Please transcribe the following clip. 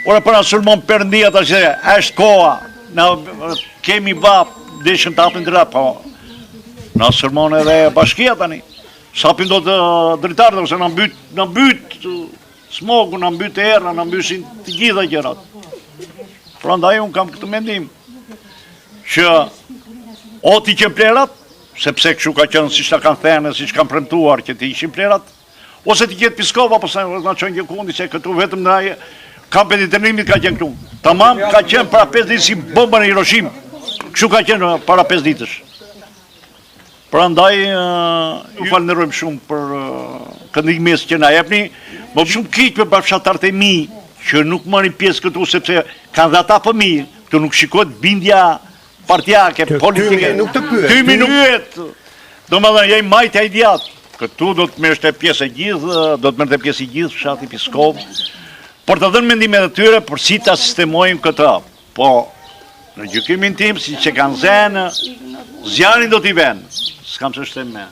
Ora për na sulmon Perëndia tash është koha. Na kemi vap, dishëm të hapin drejt, po. Na sulmon edhe bashkia tani. Sapin do të dritarët, ose na mbyt smogu, na mbyt erra, na mbysin të gjitha gjërat. Prandaj unë kam këtë mendim që o t'i qenë plerat, sepse kështu ka qenë siç ta kanë thënë, siç kanë premtuar që t'i ishin plerat, ose t'i qetë Piskova, apo sa na çojnë gjekundi se këtu vetëm na kampi i trajnimit ka qenë këtu. Tamam, ka qenë para 5 ditë si bomba në Hiroshima. Kështu ka qenë para 5 ditësh. Prandaj ju falenderojmë shumë për këndvështrimin që na jepni, më shumë keq për bashkëtarët e mi që nuk marrin pjesë këtu sepse kanë dhe ata fëmijë, këtu nuk shikohet bindja partijake, politike. Tymi nuk pyet. Domethënë jaj majtja i djat. Këtu do të merrte pjesë e gjithë, do të merrte pjesë i gjithë fshati Piskov. Por të dhënë mendimet e tyre për si ta sistemojmë këtë. Po në gjykimin tim, si që kanë zënë, zjarin do t'i venë. S'kam që shtem me.